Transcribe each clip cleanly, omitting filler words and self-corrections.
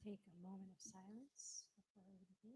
take a moment of silence before we begin.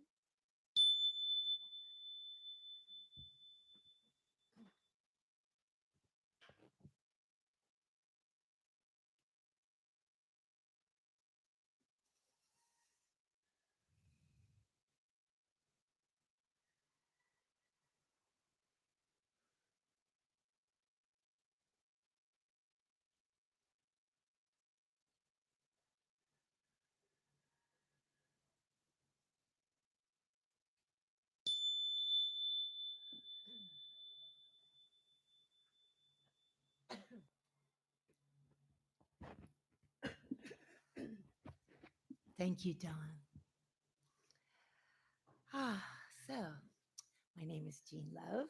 Thank you, Dawn. Ah, so my name is Jean Love.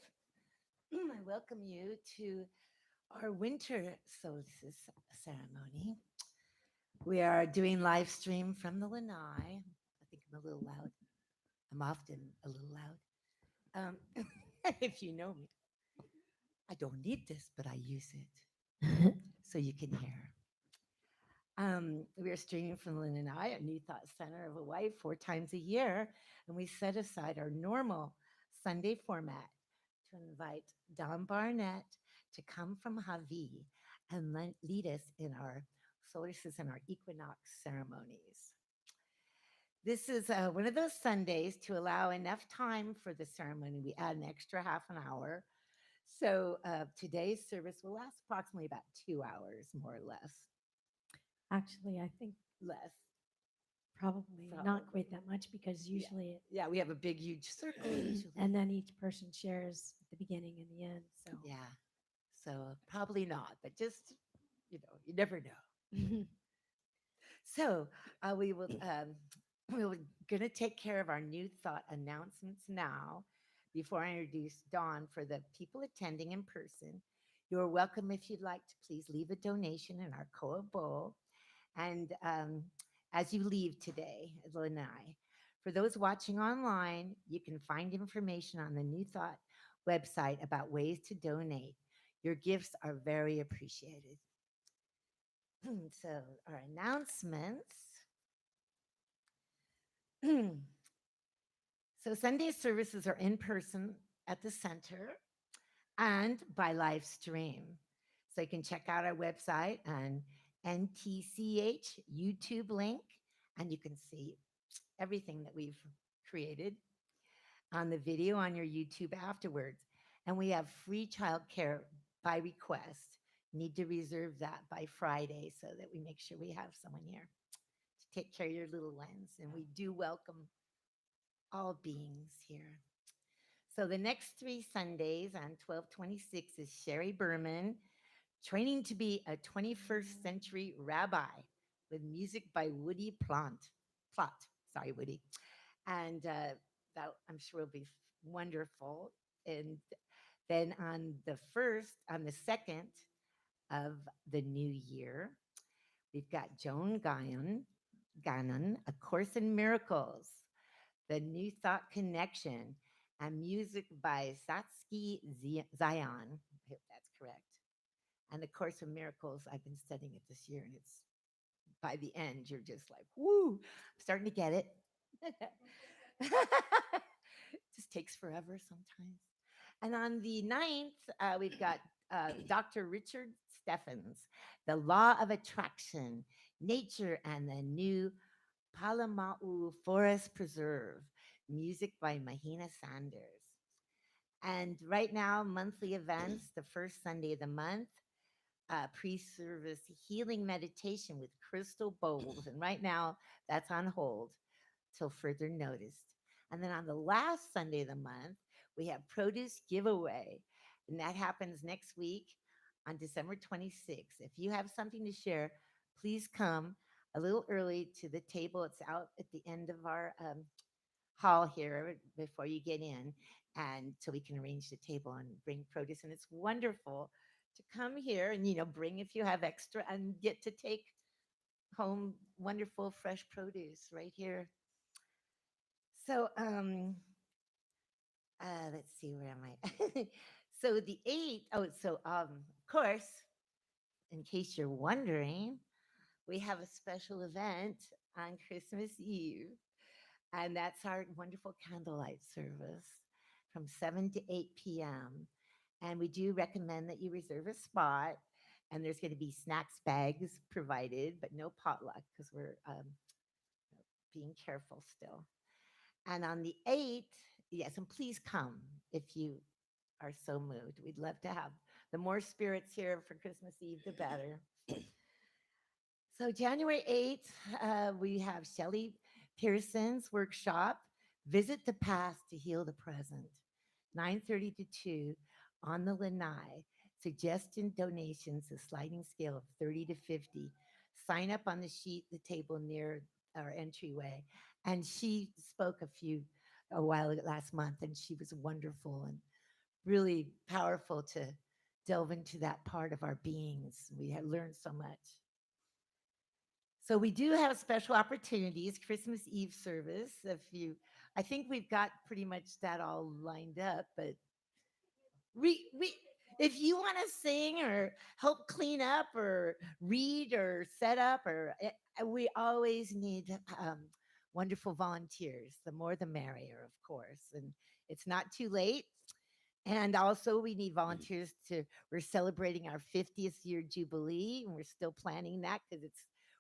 I welcome you to our winter solstice ceremony. We are doing live stream from the lanai. I think I'm a little loud. I'm often a little loud. If you know me, I don't need this, but I use it so you can hear. We are streaming from the Lanai, a New Thought Center of Hawaii, 4 times a year, and we set aside our normal Sunday format to invite Don Barnett to come from Hawaii and lead us in our solstices and our equinox ceremonies. This is one of those Sundays to allow enough time for the ceremony. We add an extra half an hour. So today's service will last approximately about 2 hours, more or less. Actually, I think Less. probably not quite that much because usually Yeah, we have a big, huge circle usually. and then each person shares at the beginning and the end. So Yeah, so probably not, but just, you never know. So we will we're going to take care of our new thought announcements now. Before I introduce Dawn, for the people attending in person, you're welcome, if you'd like, to please leave a donation in our koa bowl. And as you leave today, Lanai, for those watching online, you can find information on the New Thought website about ways to donate. Your gifts are very appreciated. So, our announcements. So, Sunday services are in person at the center and by live stream. So, you can check out our website and NTCH YouTube link, and you can see everything that we've created on the video on your YouTube afterwards. And we have free childcare by request. Need to reserve that by Friday so that we make sure we have someone here to take care of your little ones. And we do welcome all beings here. So the next 3 Sundays on 1226 is Sherry Berman, training to be a 21st century rabbi with music by Woody Plot. Sorry, Woody. And that I'm sure will be wonderful. And then on the 2nd of the new year, we've got Joan Gannon, A Course in Miracles, The New Thought Connection, and music by Satsuki Zion. I hope that's correct. And the Course of Miracles, I've been studying it this year, and it's by the end, you're just like, woo, I'm starting to get it. Just takes forever sometimes. And on the 9th, we've got Dr. Richard Steffens, The Law of Attraction, Nature and the New Palamau Forest Preserve, music by Mahina Sanders. And right now, monthly events, the first Sunday of the month, pre-service healing meditation with crystal bowls. And right now, that's on hold till further notice. And then on the last Sunday of the month, we have produce giveaway. And that happens next week on December 26th. If you have something to share, please come a little early to the table. It's out at the end of our hall here before you get in. And so we can arrange the table and bring produce. And it's wonderful to come here and, bring if you have extra and get to take home wonderful fresh produce right here. So, let's see, where am I? So the 8th, of course, in case you're wondering, we have a special event on Christmas Eve. And that's our wonderful candlelight service from 7 to 8 p.m. And we do recommend that you reserve a spot. And there's going to be snacks bags provided, but no potluck because we're being careful still. And on the 8th, yes, and please come if you are so moved. We'd love to have the more spirits here for Christmas Eve, the better. So January 8th, we have Shelley Pearson's workshop, Visit the Past to Heal the Present, 9:30 to 2 on the Lanai. Suggestion donations, a sliding scale of 30 to 50. Sign up on the sheet, the table near our entryway. And she spoke a while last month, and she was wonderful and really powerful to delve into that part of our beings. We had learned so much. So we do have special opportunities, Christmas Eve service. I think we've got pretty much that all lined up, but we if you want to sing or help clean up or read or set up we always need wonderful volunteers. The more the merrier, of course. And it's not too late. And also, we need volunteers we're celebrating our 50th year jubilee, and we're still planning that because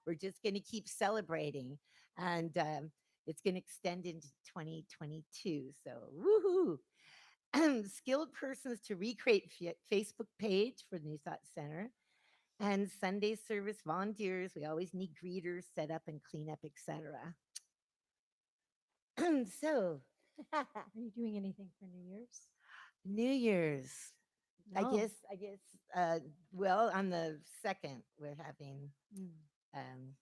we're just going to keep celebrating. And it's going to extend into 2022. So, woohoo! Skilled persons to recreate Facebook page for the New Thought Center. And Sunday service volunteers. We always need greeters, set up and clean up, etc. So, Are you doing anything for New Year's? New Year's. I No. guess, well, on the 2nd, we're having, um,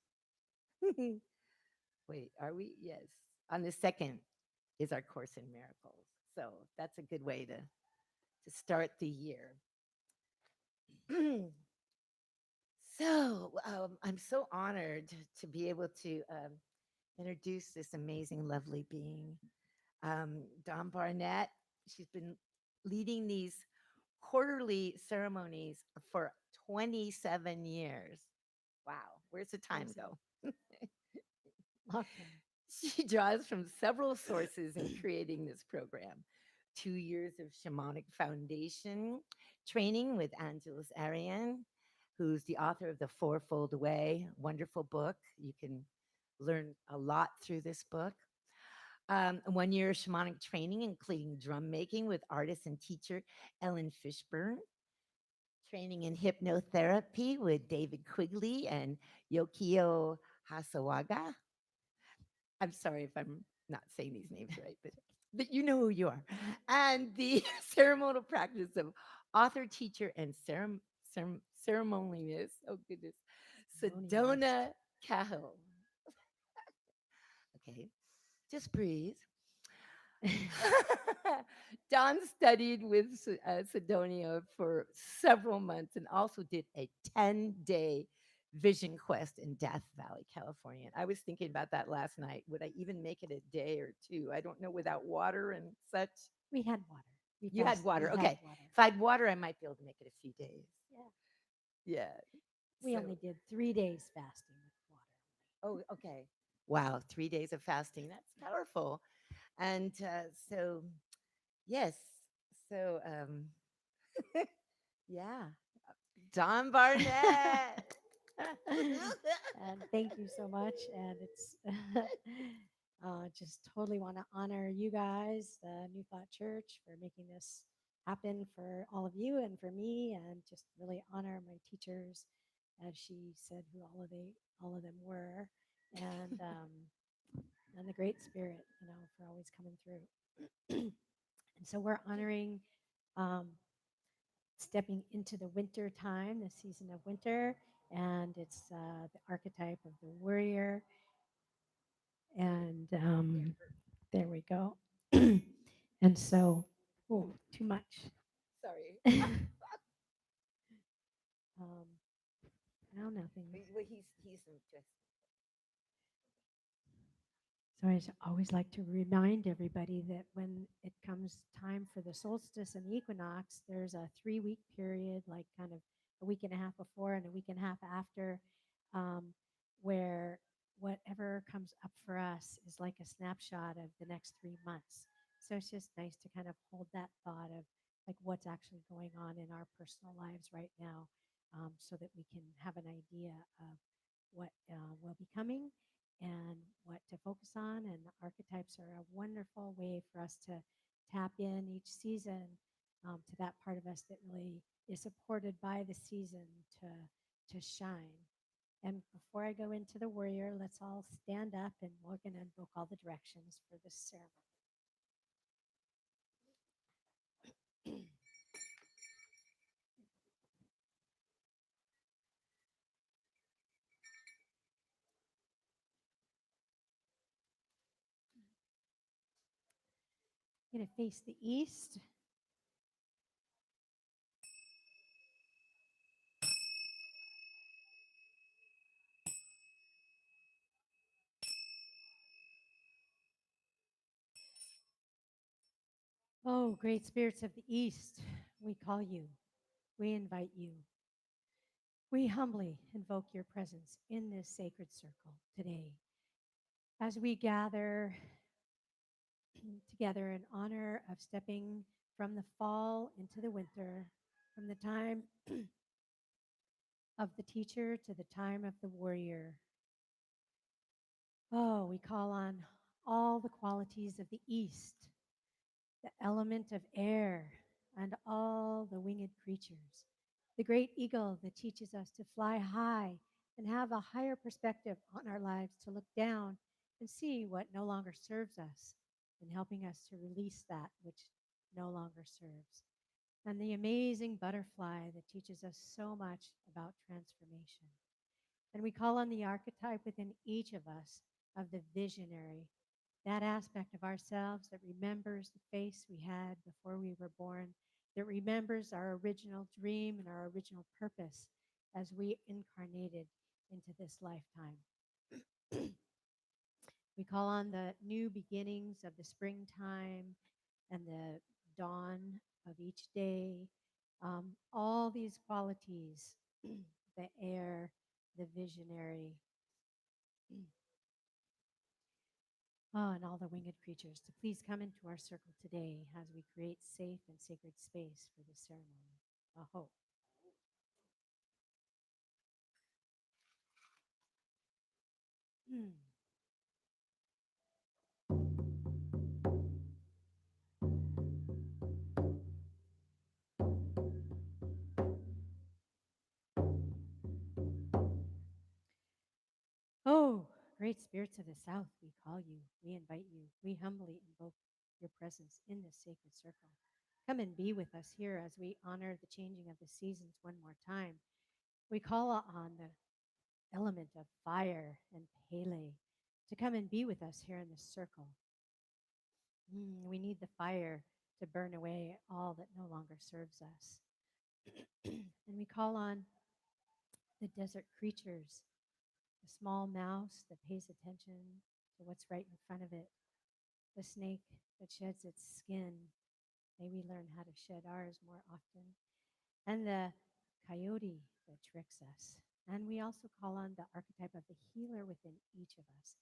wait, are we? Yes. On the 2nd is our Course in Miracles. So that's a good way to start the year. So I'm so honored to be able to introduce this amazing, lovely being, Dawn Barnett. She's been leading these quarterly ceremonies for 27 years. Wow, where's the time go? Okay. She draws from several sources in creating this program. 2 years of shamanic foundation training with Angeles Arian, who's the author of The Fourfold Way, wonderful book. You can learn a lot through this book. 1 year of shamanic training, including drum making with artist and teacher Ellen Fishburne, training in hypnotherapy with David Quigley and Yokio Hasawaga. I'm sorry if I'm not saying these names right, but you know who you are. And the ceremonial practice of author, teacher, and ceremonialist. Oh, goodness. Sedona Cahill. Okay, just breathe. Don studied with Sidonia for several months and also did a 10-day vision quest in Death Valley, California. I was thinking about that last night. Would I even make it a day or two? I don't know, without water and such. We had water. You had water. We had Okay. water. If I had water, I might be able to make it a few days. Yeah. Yeah. We only did 3 days fasting with water. Oh, okay. Wow. 3 days of fasting. That's powerful. And so, yes. So, yeah. Dawn Barnett. And thank you so much. And it's just totally want to honor you guys, the New Thought Church, for making this happen for all of you and for me, and just really honor my teachers, as she said, who all of them were, and the Great Spirit, for always coming through. And so we're honoring stepping into the winter time, the season of winter, and it's the archetype of the warrior. And there we go. And so, oh, too much. Sorry. No, nothing. Well, he's just. So I always like to remind everybody that when it comes time for the solstice and the equinox, there's a 3-week period, like kind of a week and a half before and a week and a half after, where whatever comes up for us is like a snapshot of the next 3 months. So it's just nice to kind of hold that thought of like what's actually going on in our personal lives right now, so that we can have an idea of what will be coming and what to focus on. And the archetypes are a wonderful way for us to tap in each season, to that part of us that really is supported by the season to shine. And before I go into the warrior, let's all stand up and we're going to invoke all the directions for this ceremony. I'm going to face the east. Oh, great spirits of the east, we call you. We invite you. We humbly invoke your presence in this sacred circle today as we gather together in honor of stepping from the fall into the winter, from the time of the teacher to the time of the warrior. Oh, we call on all the qualities of the east, the element of air, and all the winged creatures. The great eagle that teaches us to fly high and have a higher perspective on our lives, to look down and see what no longer serves us, and helping us to release that which no longer serves. And the amazing butterfly that teaches us so much about transformation. And we call on the archetype within each of us of the visionary, that aspect of ourselves that remembers the face we had before we were born, that remembers our original dream and our original purpose as we incarnated into this lifetime. We call on the new beginnings of the springtime and the dawn of each day. All these qualities, the air, the visionary, and all the winged creatures, to please come into our circle today as we create safe and sacred space for this ceremony. Aho. Hmm. Oh, great spirits of the south, we call you, we invite you, we humbly invoke your presence in this sacred circle. Come and be with us here as we honor the changing of the seasons one more time. We call on the element of fire and Pele to come and be with us here in this circle. We need the fire to burn away all that no longer serves us. And we call on the desert creatures, the small mouse that pays attention to what's right in front of it, the snake that sheds its skin. May we learn how to shed ours more often. And the coyote that tricks us. And we also call on the archetype of the healer within each of us,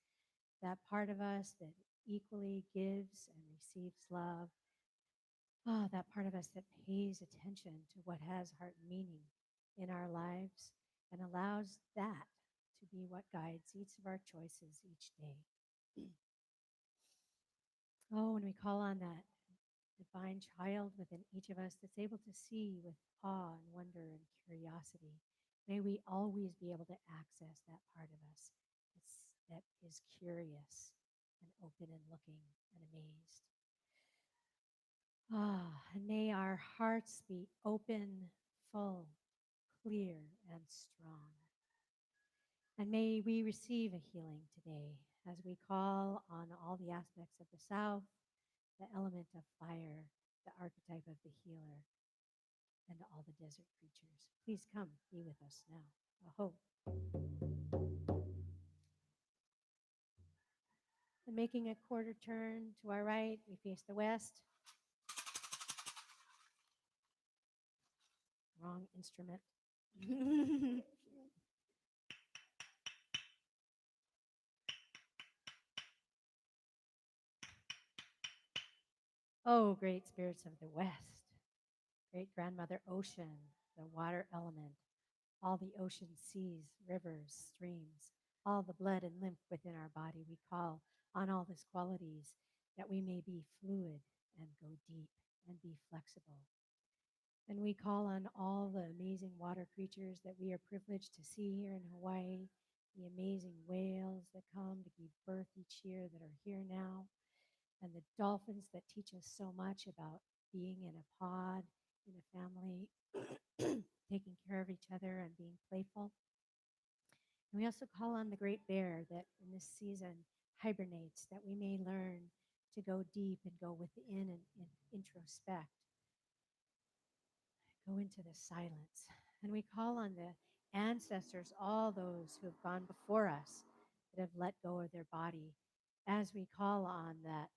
that part of us that equally gives and receives love. That part of us that pays attention to what has heart meaning in our lives and allows that to be what guides each of our choices each day. Oh, and we call on that divine child within each of us that's able to see with awe and wonder and curiosity. May we always be able to access that part of us that is curious and open and looking and amazed. And may our hearts be open, full, clear, and strong. And may we receive a healing today as we call on all the aspects of the South, the element of fire, the archetype of the healer, and all the desert creatures. Please come be with us now. Aho. And making a quarter turn to our right, we face the west. Wrong instrument. Oh, great spirits of the West, great grandmother ocean, the water element, all the ocean seas, rivers, streams, all the blood and lymph within our body. We call on all these qualities that we may be fluid and go deep and be flexible. And we call on all the amazing water creatures that we are privileged to see here in Hawaii, the amazing whales that come to give birth each year that are here now, and the dolphins that teach us so much about being in a pod, in a family, taking care of each other and being playful. And we also call on the great bear that in this season hibernates, that we may learn to go deep and go within and introspect, go into the silence. And we call on the ancestors, all those who have gone before us that have let go of their body, as we call on that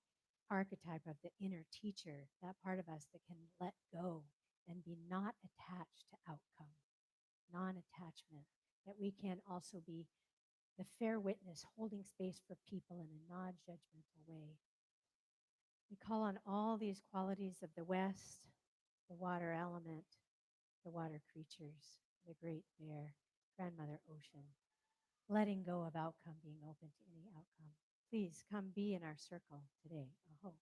archetype of the inner teacher, that part of us that can let go and be not attached to outcome, non attachment, that we can also be the fair witness, holding space for people in a non judgmental way. We call on all these qualities of the West, the water element, the water creatures, the great bear, grandmother ocean, letting go of outcome, being open to any outcome. Please come be in our circle today. Aho.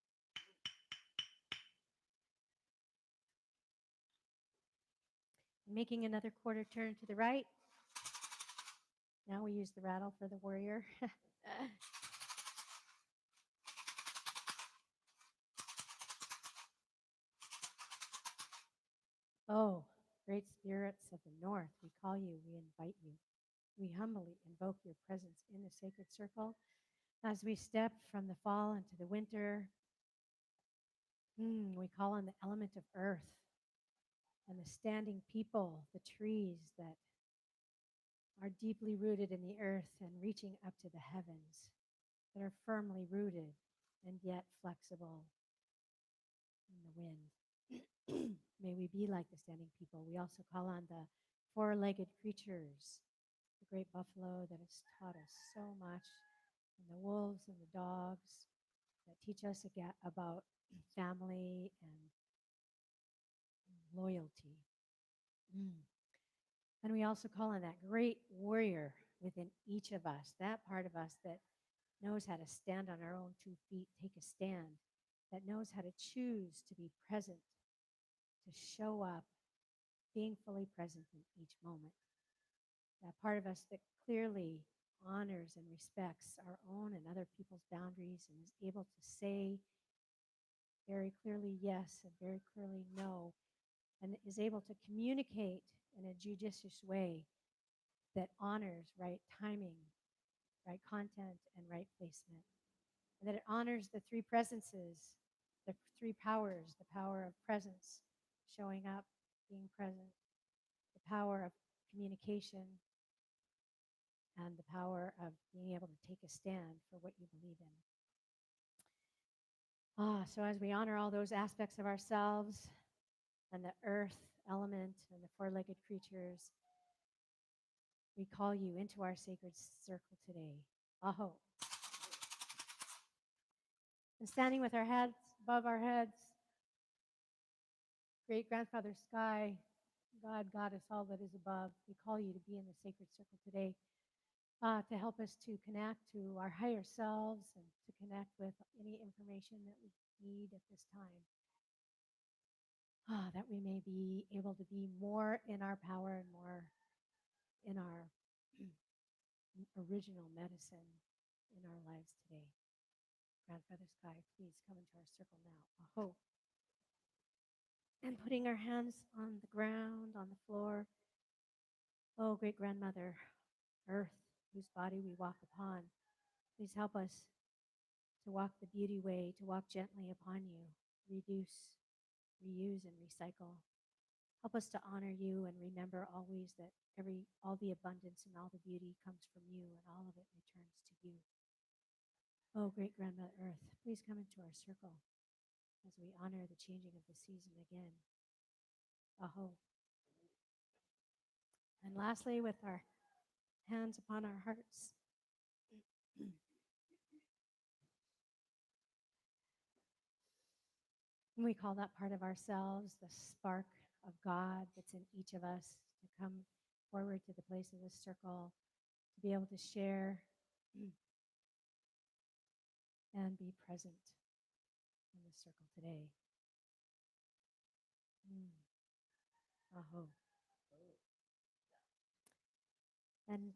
Making another quarter turn to the right. Now we use the rattle for the warrior. Oh, great spirits of the north, we call you, we invite you. We humbly invoke your presence in the sacred circle as we step from the fall into the winter. We call on the element of earth and the standing people, the trees that are deeply rooted in the earth and reaching up to the heavens, that are firmly rooted and yet flexible in the wind. May we be like the standing people. We also call on the four-legged creatures, the great buffalo that has taught us so much, and the wolves and the dogs that teach us about family and loyalty. And we also call on that great warrior within each of us, that part of us that knows how to stand on our own 2 feet, take a stand, that knows how to choose to be present, to show up, being fully present in each moment. That part of us that clearly honors and respects our own and other people's boundaries and is able to say very clearly yes and very clearly no, and is able to communicate in a judicious way that honors right timing, right content, and right placement. And that it honors the three presences, the three powers, the power of presence, showing up, being present, the power of communication, and the power of being able to take a stand for what you believe in. So as we honor all those aspects of ourselves and the earth element and the four-legged creatures, we call you into our sacred circle today. Aho. And standing with our heads above our heads, great grandfather sky, God, Goddess, all that is above, we call you to be in the sacred circle today to help us to connect to our higher selves and to connect with any information that we need at this time. That we may be able to be more in our power and more in our original medicine in our lives today. Grandfather Sky, please come into our circle now. Aho. And putting our hands on the ground, on the floor. Oh, great grandmother, Earth, whose body we walk upon, please help us to walk the beauty way, to walk gently upon you, reduce, reuse, and recycle. Help us to honor you and remember always that all the abundance and all the beauty comes from you and all of it returns to you. Oh, great grandmother Earth, please come into our circle as we honor the changing of the season again. Aho. And lastly, with our hands upon our hearts, And we call that part of ourselves the spark of God that's in each of us to come forward to the place of this circle, to be able to share and be present in the circle today. Mm. Aho. And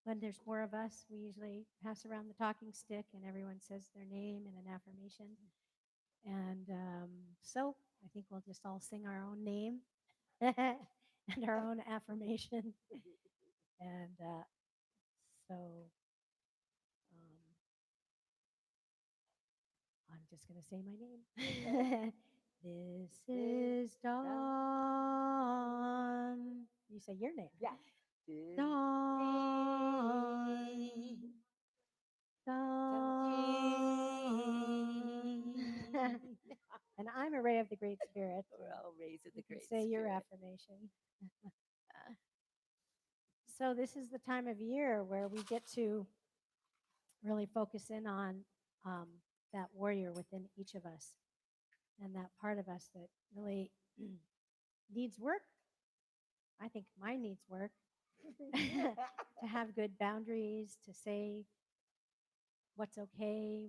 when there's more of us, we usually pass around the talking stick and everyone says their name and an affirmation. And so I think we'll just all sing our own name and our own affirmation. And so I'm just going to say my name. This is Dawn. You say your name. Yeah. Dawn. Dawn. And I'm a ray of the Great Spirit. We're all raised in the You can Great say your Spirit. affirmation. So this is the time of year where we get to really focus in on um, that warrior within each of us and that part of us that really needs work. I think mine needs work to have good boundaries, to say what's okay,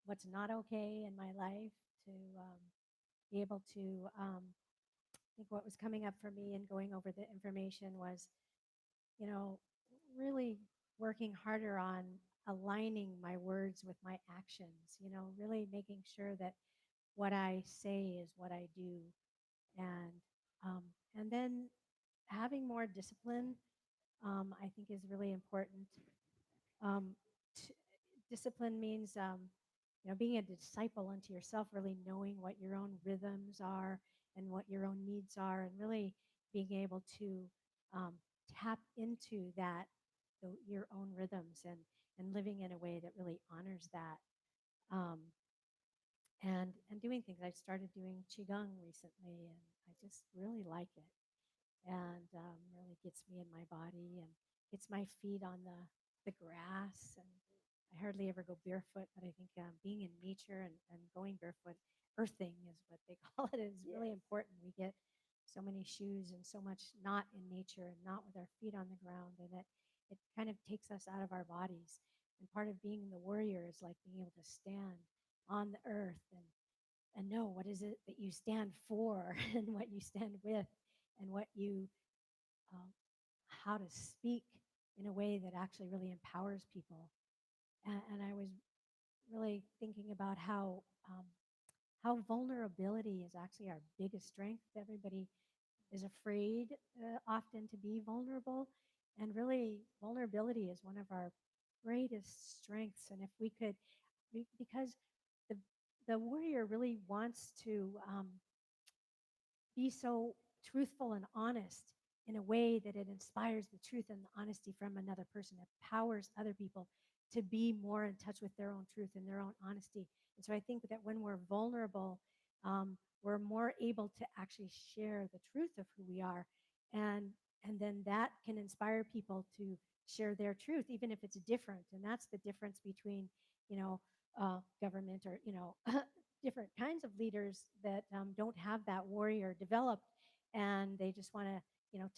what's not okay in my life, to be able to I think what was coming up for me and going over the information was, you know, really working harder on aligning my words with my actions, really making sure that what I say is what I do. And um, and then having more discipline, I think is really important. Um, t- Discipline means, being a disciple unto yourself, really knowing what your own rhythms are and what your own needs are, and really being able to um, tap into that, your own rhythms, and living in a way that really honors that. Um, and doing things. I started doing Qigong recently, and I just really like it, and really gets me in my body and gets my feet on the grass. And I hardly ever go barefoot, but I think being in nature and going barefoot, earthing is what they call it, is really Yes. important. We get so many shoes and so much not in nature and not with our feet on the ground, and it kind of takes us out of our bodies. And part of being the warrior is like being able to stand on the earth and know what is it that you stand for and what you stand with and what you um, how to speak in a way that actually really empowers people. And I was really thinking about how vulnerability is actually our biggest strength. Everybody is afraid often to be vulnerable, and really vulnerability is one of our greatest strengths. And if we could, because the the warrior really wants to be so truthful and honest in a way that it inspires the truth and the honesty from another person, empowers other people to be more in touch with their own truth and their own honesty. And so I think that when we're vulnerable, we're more able to actually share the truth of who we are, and and then that can inspire people to share their truth, even if it's different. And that's the difference between, you know, government, or different kinds of leaders that don't have that warrior developed, and they just want to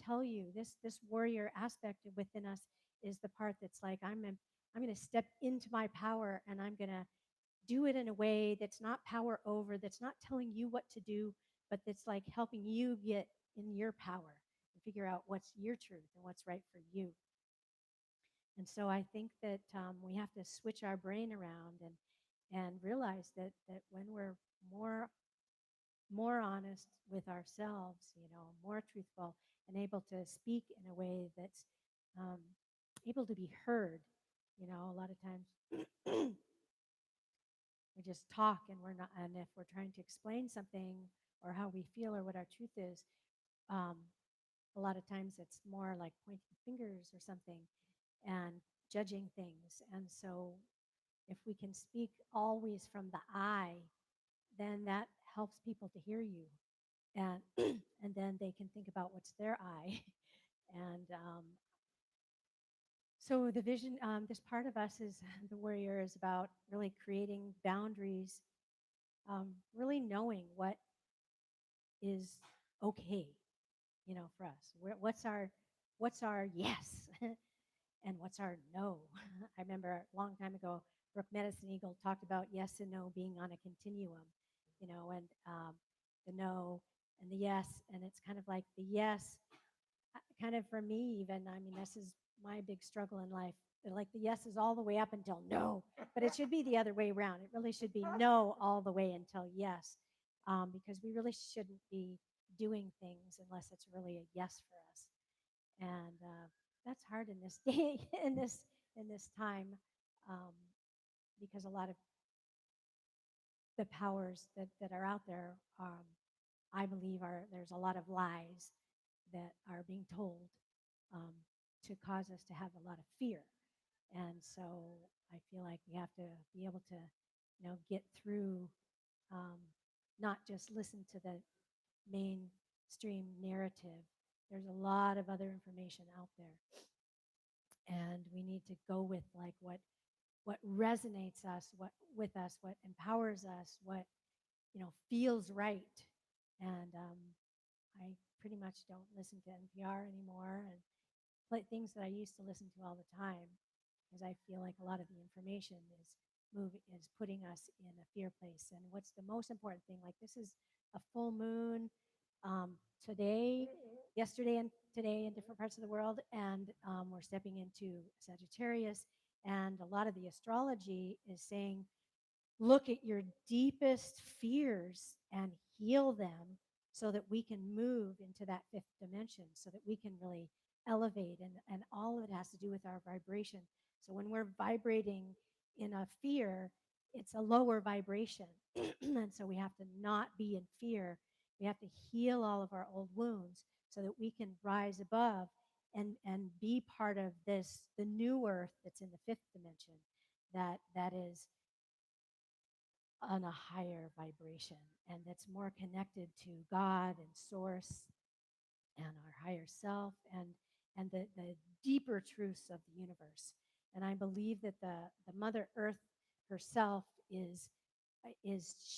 tell you this warrior aspect within us is the part that's like, I'm going to step into my power, and I'm going to do it in a way that's not power over, that's not telling you what to do, but that's like helping you get in your power and figure out what's your truth and what's right for you. And so I think that we have to switch our brain around and realize that when we're more more honest with ourselves, more truthful and able to speak in a way that's um, able to be heard. A lot of times we just talk and we're not, and if we're trying to explain something or how we feel or what our truth is, um, a lot of times it's more like pointing fingers or something and judging things. And so if we can speak always from the I, then that helps people to hear you, and and then they can think about what's their I. And so the vision, this part of us is the warrior, is about really creating boundaries really knowing what is okay, for us. What's our yes and what's our no? I remember a long time ago, Brooke Medicine Eagle talked about yes and no being on a continuum, and the no and the yes. And it's kind of like the yes, kind of for me, even. I mean, this is my big struggle in life. Like the yes is all the way up until no, but it should be the other way around. It really should be no all the way until yes, because we really shouldn't be doing things unless it's really a yes for us. And that's hard in this day, in this time, um, because a lot of the powers that are out there, I believe, there's a lot of lies that are being told, um, to cause us to have a lot of fear. And so I feel like we have to be able to, get through, um, not just listen to the mainstream narrative. There's a lot of other information out there, and we need to go with like what resonates us, what with us, what empowers us, what feels right. And I pretty much don't listen to NPR anymore, and play things that I used to listen to all the time, because I feel like a lot of the information is putting us in a fear place. And what's the most important thing? Like, this is a full moon, um, today, yesterday, and today in different parts of the world, and we're stepping into Sagittarius. And a lot of the astrology is saying, look at your deepest fears and heal them, so that we can move into that fifth dimension, so that we can really elevate. And all of it has to do with our vibration. So when we're vibrating in a fear, it's a lower vibration. And so we have to not be in fear. We have to heal all of our old wounds, so that we can rise above and be part of this, the new earth that's in the fifth dimension, that is on a higher vibration, and that's more connected to God and source and our higher self, and the deeper truths of the universe. And I believe that the Mother Earth herself is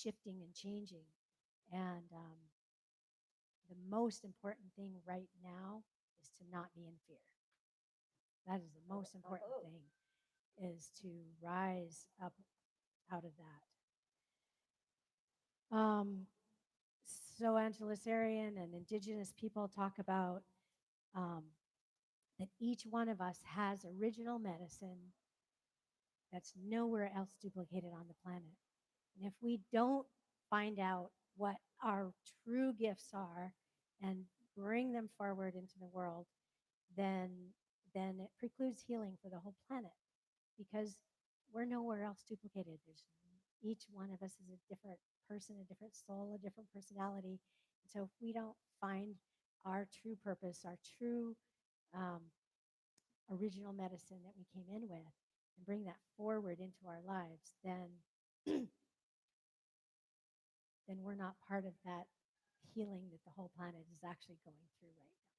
shifting and changing. And the most important thing right now is to not be in fear. That is the most important thing, is to rise up out of that. So Angelicarian and indigenous people talk about, um, that each one of us has original medicine that's nowhere else duplicated on the planet. And if we don't find out what our true gifts are and bring them forward into the world, then it precludes healing for the whole planet, because we're nowhere else duplicated. There's Each one of us is a different person, a different soul, a different personality. And so if we don't find our true purpose, our true, um, original medicine that we came in with, and bring that forward into our lives, then we're not part of that healing that the whole planet is actually going through right now.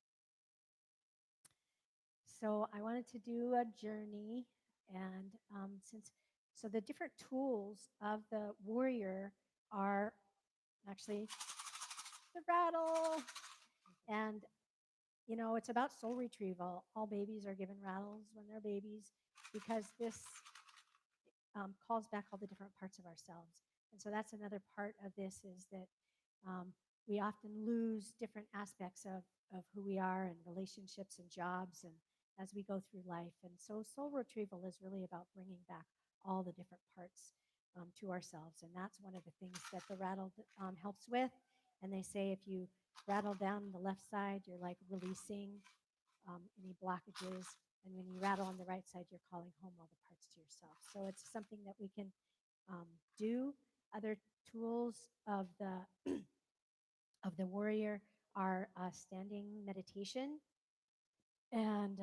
So I wanted to do a journey, and so the different tools of the warrior are actually the rattle, and it's about soul retrieval. All babies are given rattles when they're babies, because this, calls back all the different parts of ourselves. And so that's another part of this, is that, we often lose different aspects of who we are, and relationships and jobs, and as we go through life. And so soul retrieval is really about bringing back all the different parts, to ourselves. And that's one of the things that the rattle, helps with. And they say if you rattle down the left side, you're like releasing, any blockages. And when you rattle on the right side, you're calling home all the parts to yourself. So it's something that we can, do. Other tools of the warrior are, standing meditation, and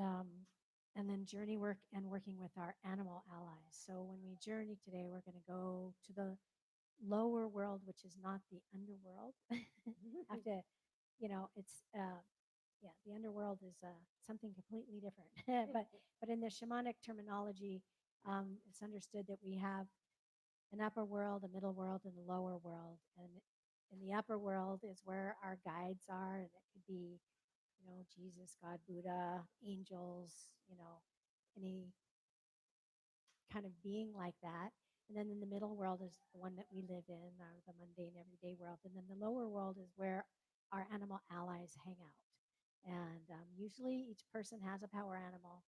then journey work, and working with our animal allies. So when we journey today, we're going to go to the lower world, which is not the underworld. Have to, it's, yeah, the underworld is, something completely different. but in the shamanic terminology, it's understood that we have an upper world, a middle world, and a lower world. And in the upper world is where our guides are, and it could be, Jesus, God, Buddha, angels, any kind of being like that. And then in the middle world is the one that we live in, or the mundane everyday world. And then the lower world is where our animal allies hang out. And usually each person has a power animal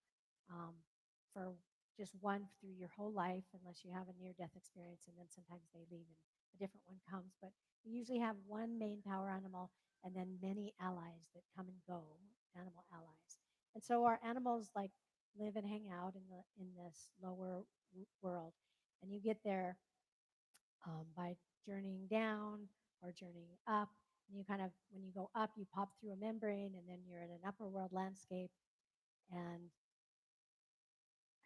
um, for just one through your whole life, unless you have a near death experience. And then sometimes they leave and a different one comes. But you usually have one main power animal and then many allies that come and go, animal allies. And so our animals like live and hang out in this lower world, and you get there by journeying down or journeying up. And you kind of, when you go up, you pop through a membrane, and then you're in an upper world landscape. And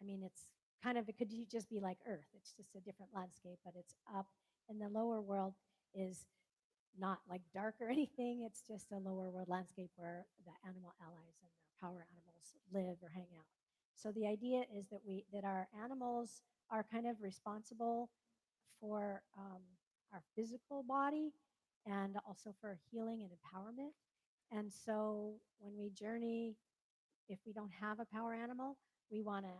I mean, it's kind of, it could just be like Earth. It's just a different landscape, but it's up. And the lower world is not like dark or anything. It's just a lower world landscape where the animal allies and their power animals live or hang out. So the idea is that our animals are kind of responsible for our physical body and also for healing and empowerment. And so when we journey, if we don't have a power animal, we want to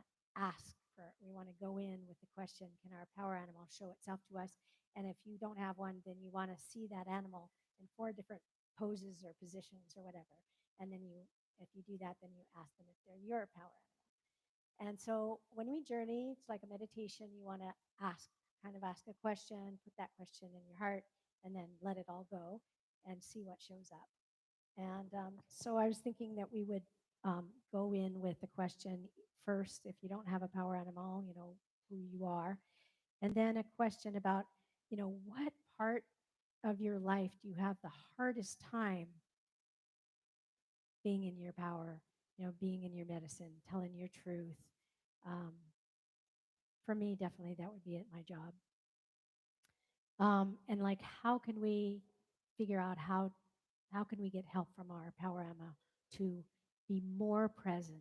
we want to go in with the question, can our power animal show itself to us? And if you don't have one, then you want to see that animal in 4 different poses or positions or whatever. And then if you do that, then you ask them if they're your power animal. And so when we journey, it's like a meditation. You want to kind of ask a question, put that question in your heart, and then let it all go and see what shows up. And so I was thinking that we would go in with the question first, if you don't have a power animal, who you are. And then a question about, what part of your life do you have the hardest time being in your power, being in your medicine, telling your truth. Um, for me, definitely that would be at my job. And like, how can we figure out how can we get help from our power Emma to be more present?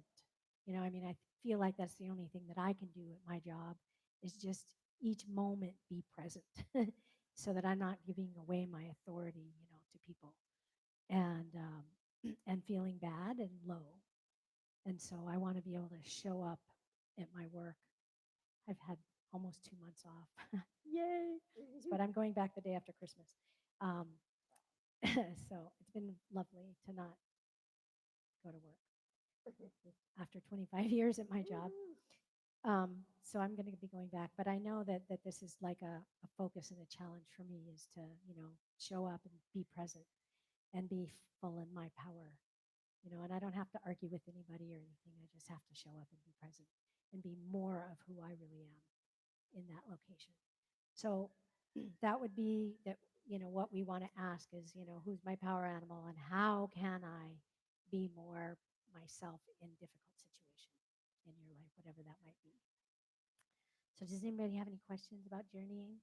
I mean, I feel like that's the only thing that I can do at my job is just each moment be present so that I'm not giving away my authority, to people and feeling bad and low. And so I want to be able to show up at my work. I've had almost 2 months off. Yay! But I'm going back the day after Christmas. Um, so it's been lovely to not go to work after 25 years at my job. So I'm going to be going back, but I know that this is like a focus and a challenge for me is to, show up and be present and be full in my power, and I don't have to argue with anybody or anything. I just have to show up and be present and be more of who I really am in that location. So that would be that, what we want to ask is, who's my power animal and how can I be more myself in difficult situation in your life, whatever that might be. So does anybody have any questions about journeying?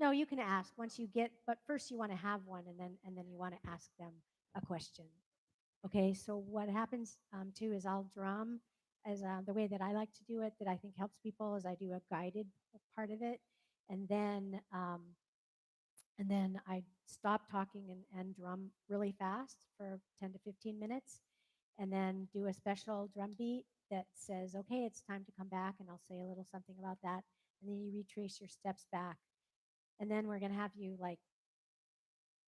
No, you can ask once you get, but first you want to have one, and then you want to ask them a question. Okay, so what happens too is I'll drum as the way that I like to do it, that I think helps people, is I do a guided part of it, and then I stop talking and drum really fast for 10 to 15 minutes, and then do a special drum beat that says, okay, it's time to come back, and I'll say a little something about that, and then you retrace your steps back, and then we're going to have you like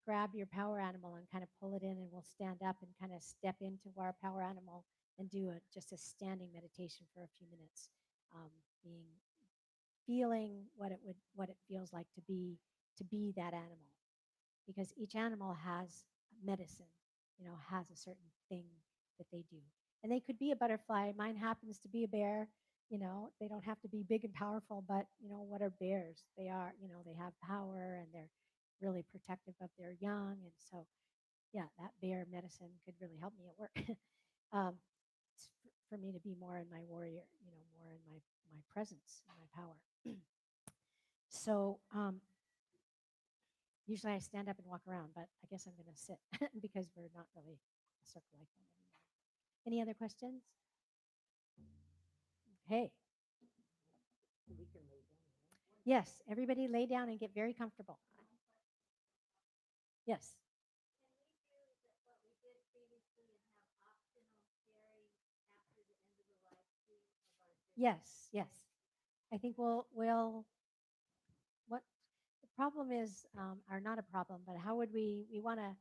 grab your power animal and kind of pull it in, and we'll stand up and kind of step into our power animal and do just a standing meditation for a few minutes, being feeling what it feels like to be that animal, because each animal has medicine, has a certain thing that they do, and they could be a butterfly. Mine happens to be a bear. They don't have to be big and powerful, but what are bears? They are, they have power, and they're really protective of their young. And so, yeah, that bear medicine could really help me at work. um, for me to be more in my warrior, more in my presence, my power. So usually I stand up and walk around, but I guess I'm going to sit because we're not really a circle like that anymore. Any other questions? Hey, yes, everybody lay down and get very comfortable. Yes. Yes, yes. I think we'll what the problem is, or not a problem, but how would we want to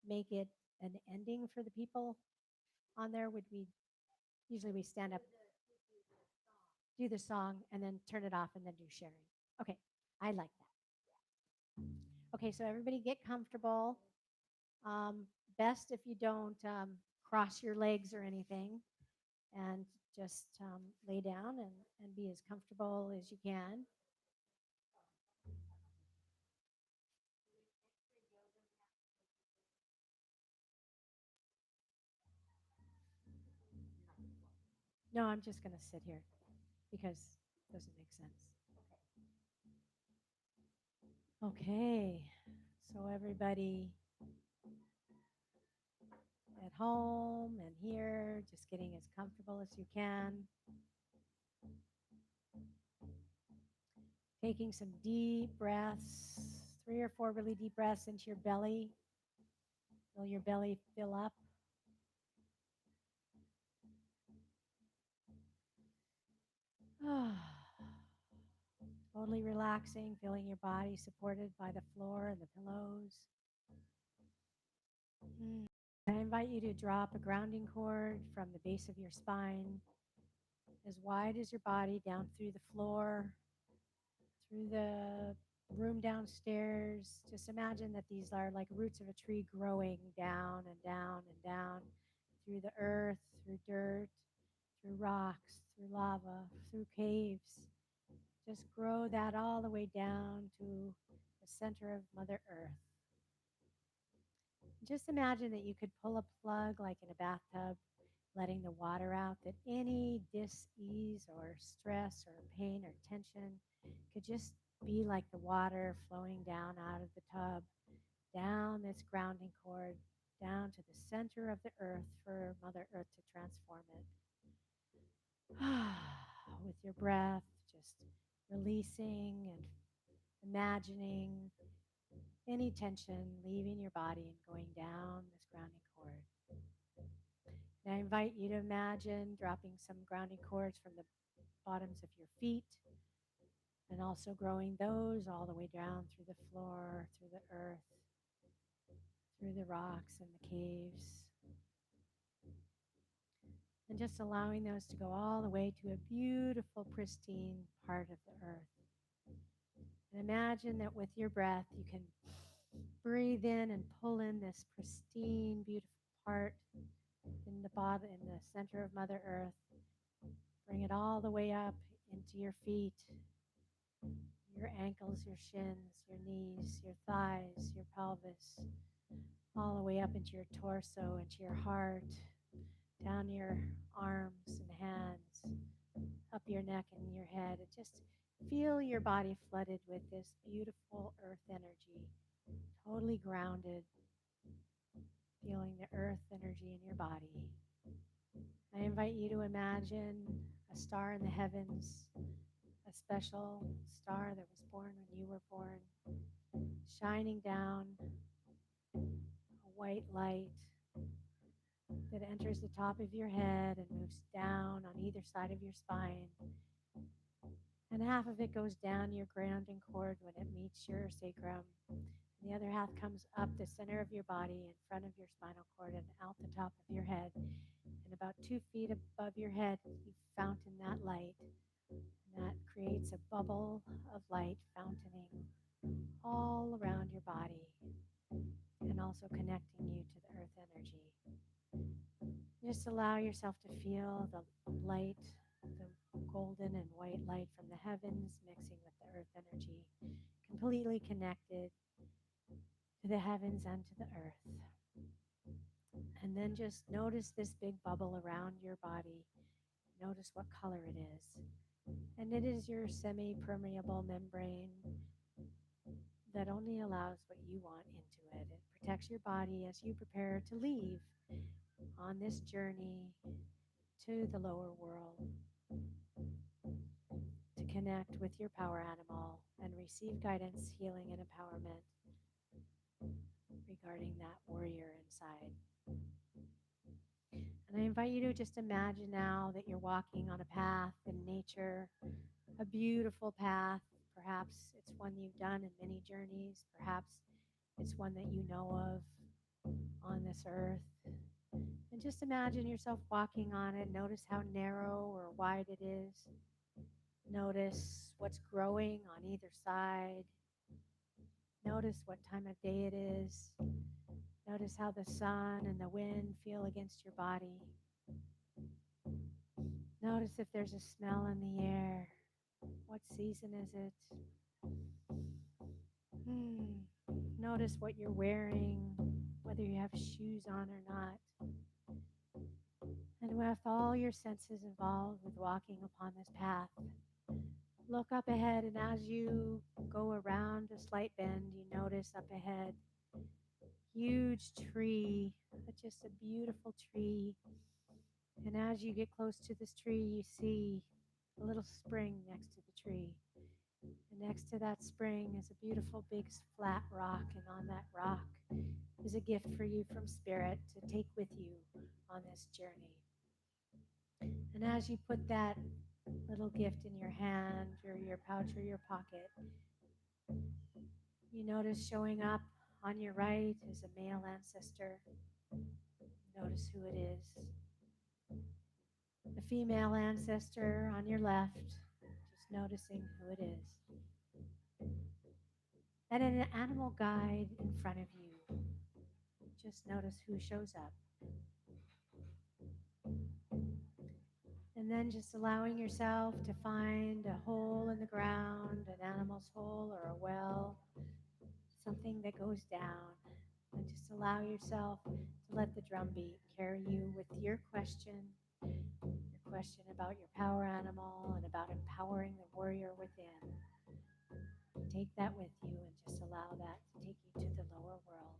make it an ending for the people on there? Would we usually we stand up, do the song, and then turn it off and then do sharing? Okay, I like that. Okay, so everybody get comfortable. Um, Best if you don't cross your legs or anything, and just lay down and be as comfortable as you can. No, I'm just going to sit here because it doesn't make sense. Okay, so everybody at home and here, just getting as comfortable as you can. Taking some deep breaths, 3 or 4 really deep breaths into your belly. Feel your belly fill up. Totally relaxing, feeling your body supported by the floor and the pillows. I invite you to drop a grounding cord from the base of your spine as wide as your body down through the floor, through the room downstairs. Just imagine that these are like roots of a tree growing down and down and down through the earth, through dirt, through rocks, through lava, through caves. Just grow that all the way down to the center of Mother Earth. Just imagine that you could pull a plug like in a bathtub, letting the water out, that any dis-ease or stress or pain or tension could just be like the water flowing down out of the tub, down this grounding cord, down to the center of the earth for Mother Earth to transform it. With your breath, just releasing and imagining any tension leaving your body and going down this grounding cord. And I invite you to imagine dropping some grounding cords from the bottoms of your feet and also growing those all the way down through the floor, through the earth, through the rocks and the caves. And just allowing those to go all the way to a beautiful, pristine part of the earth. And imagine that with your breath, you can breathe in and pull in this pristine, beautiful part in the bottom, in the center of Mother Earth. Bring it all the way up into your feet, your ankles, your shins, your knees, your thighs, your pelvis, all the way up into your torso, into your heart, down your arms and hands, up your neck and your head. And just feel your body flooded with this beautiful earth energy, totally grounded, feeling the earth energy in your body. I invite you to imagine a star in the heavens, a special star that was born when you were born, shining down, a white light that enters the top of your head and moves down on either side of your spine. And half of it goes down your grounding cord when it meets your sacrum. And the other half comes up the center of your body in front of your spinal cord and out the top of your head. And about 2 feet above your head, you fountain that light. And that creates a bubble of light fountaining all around your body and also connecting you to the earth energy. Just allow yourself to feel the light, the golden and white light from the heavens mixing with the earth energy, completely connected to the heavens and to the earth. And then just notice this big bubble around your body. Notice what color it is. And it is your semi-permeable membrane that only allows what you want into it. It protects your body as you prepare to leave on this journey to the lower world. connect with your power animal and receive guidance, healing, and empowerment regarding that warrior inside. And I invite you to just imagine now that you're walking on a path in nature, a beautiful path. Perhaps it's one you've done in many journeys. Perhaps it's one that you know of on this earth. And just imagine yourself walking on it. Notice how narrow or wide it is. Notice what's growing on either side. Notice what time of day it is. Notice how the sun and the wind feel against your body. Notice if there's a smell in the air. What season is it? Notice what you're wearing, whether you have shoes on or not. And with all your senses involved with walking upon this path, look up ahead, and as you go around a slight bend, you notice up ahead, huge tree, but just a beautiful tree. And as you get close to this tree, you see a little spring next to the tree. And next to that spring is a beautiful big flat rock, and on that rock is a gift for you from Spirit to take with you on this journey. And as you put that little gift in your hand or your pouch or your pocket, you notice showing up on your right is a male ancestor. Notice who it is. The female ancestor on your left, just noticing who it is. And an animal guide in front of you. Just notice who shows up. And then just allowing yourself to find a hole in the ground, an animal's hole or a well, something that goes down. And just allow yourself to let the drumbeat carry you with your question about your power animal and about empowering the warrior within. Take that with you and just allow that to take you to the lower world.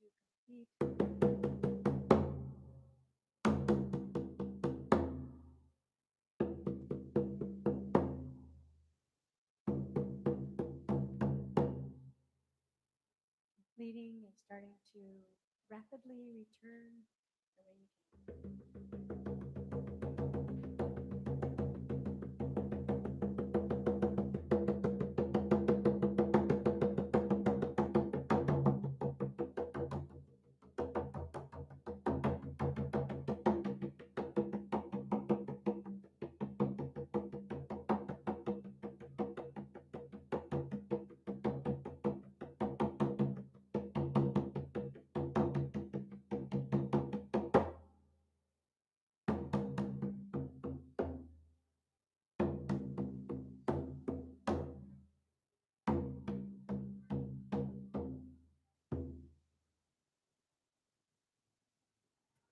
to complete. Completing and starting to rapidly return the way you came.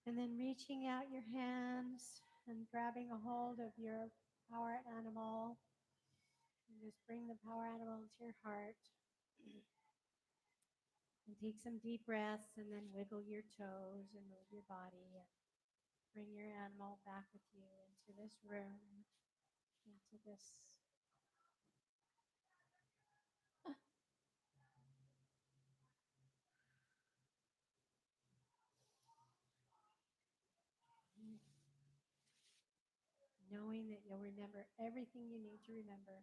And then reaching out your hands and grabbing a hold of your power animal. And just bring the power animal to your heart. And take some deep breaths and then wiggle your toes and move your body. And bring your animal back with you into this room, into this. Knowing that you'll remember everything you need to remember.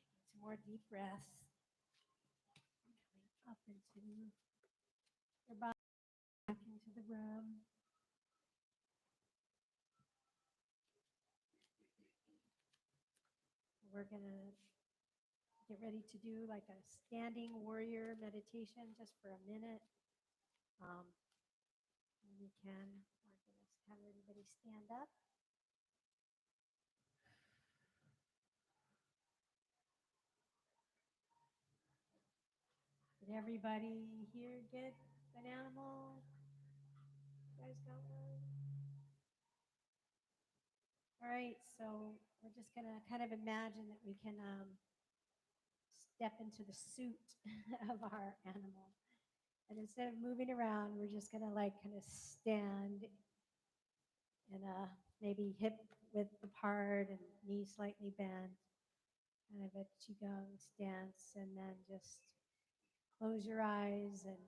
Taking some more deep breaths. Coming up into your body, back into the room. We're going to get ready to do like a standing warrior meditation just for a minute. When we can, we're going to have everybody stand up. Did everybody here get an animal? You guys got one? All right, so we're just going to kind of imagine that we can step into the suit of our animal. And instead of moving around, we're just going to like kind of stand in a maybe hip width apart and knees slightly bent, kind of a Qigong stance, and then just close your eyes and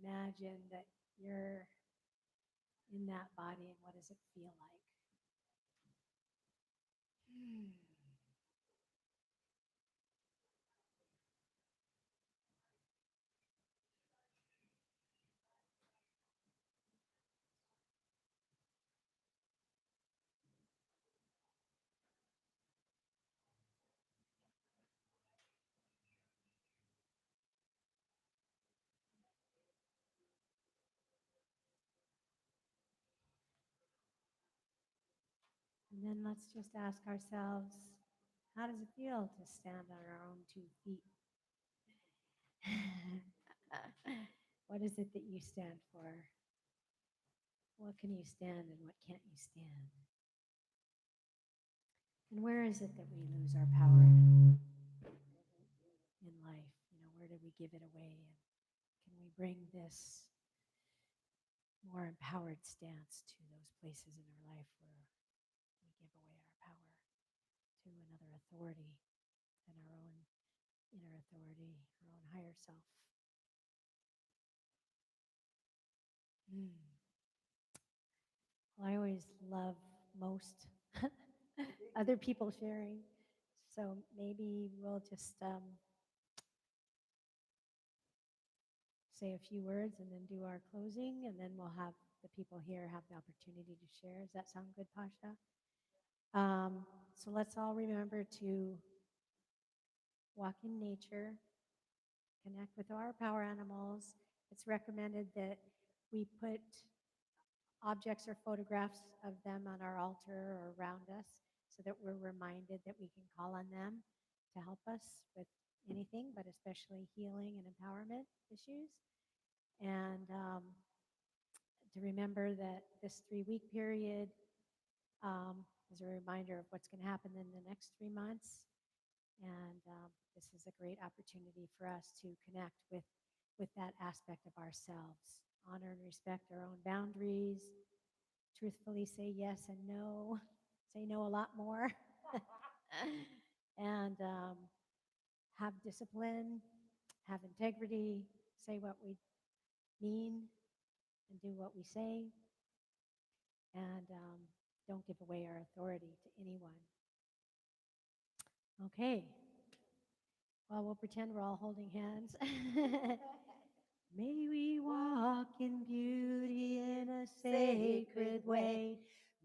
imagine that you're in that body and what does it feel like? And then let's just ask ourselves, how does it feel to stand on our own 2 feet? What is it that you stand for? What can you stand and what can't you stand? And where is it that we lose our power in life? Where do we give it away? And can we bring this more empowered stance to those places in our life where we give away our power to another authority than our own inner authority, our own higher self? Well, I always love most other people sharing. So maybe we'll just say a few words and then do our closing, and then we'll have the people here have the opportunity to share. Does that sound good, Pasha? So let's all remember to walk in nature, connect with our power animals. It's recommended that we put objects or photographs of them on our altar or around us so that we're reminded that we can call on them to help us with anything, but especially healing and empowerment issues. And to remember that this 3-week period, as a reminder of what's going to happen in the next 3 months. And this is a great opportunity for us to connect with that aspect of ourselves, honor and respect our own boundaries, truthfully say yes and no, say no a lot more, and have discipline, have integrity, say what we mean, and do what we say, and don't give away our authority to anyone. Okay. Well, we'll pretend we're all holding hands. May we walk in beauty in a sacred way.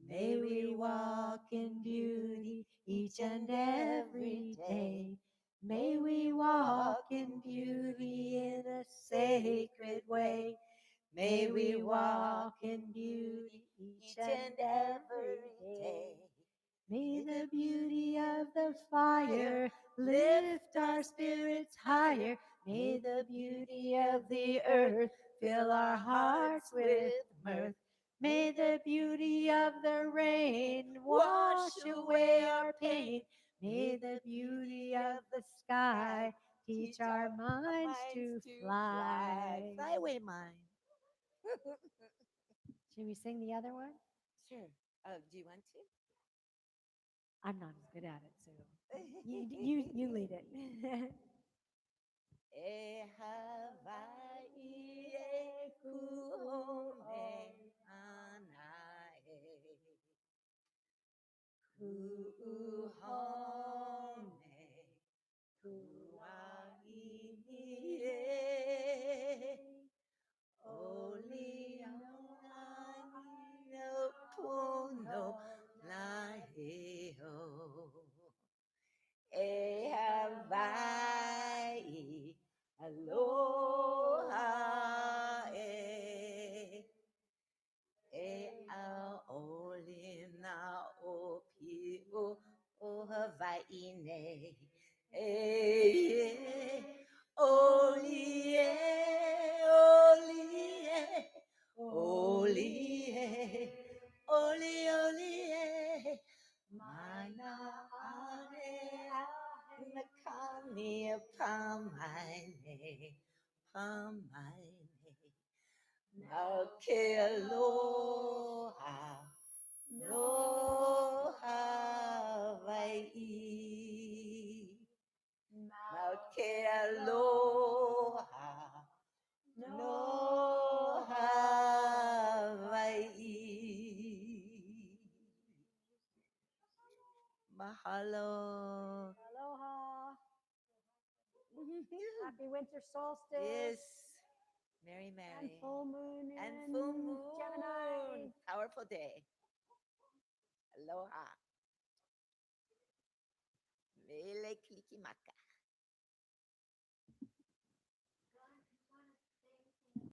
May we walk in beauty each and every day. May we walk in beauty in a sacred way. May we walk in beauty each and every day. May the beauty of the fire lift our spirits higher. May the beauty of the earth fill our hearts with mirth. May the beauty of the rain wash away our pain. May the beauty of the sky teach our minds to fly. Fly away, mine. Should we sing the other one? Sure. Do you want to? I'm not as good at it, so you lead it. E Hawaii e kuhone anae. Kuhone kuaini e. Oli aunani no puno laheo. E Hawaii, aloha a olina o piu o Hawaii ne. Oli oli oli mana ane nakani pamaine ke aloha no Hawaii ke aloha no Hawaii. Mahalo. Aloha. Happy winter solstice. Yes. Merry, And merry. full moon And in full moon. Gemini. Powerful day. Aloha. Mele kilikimaka.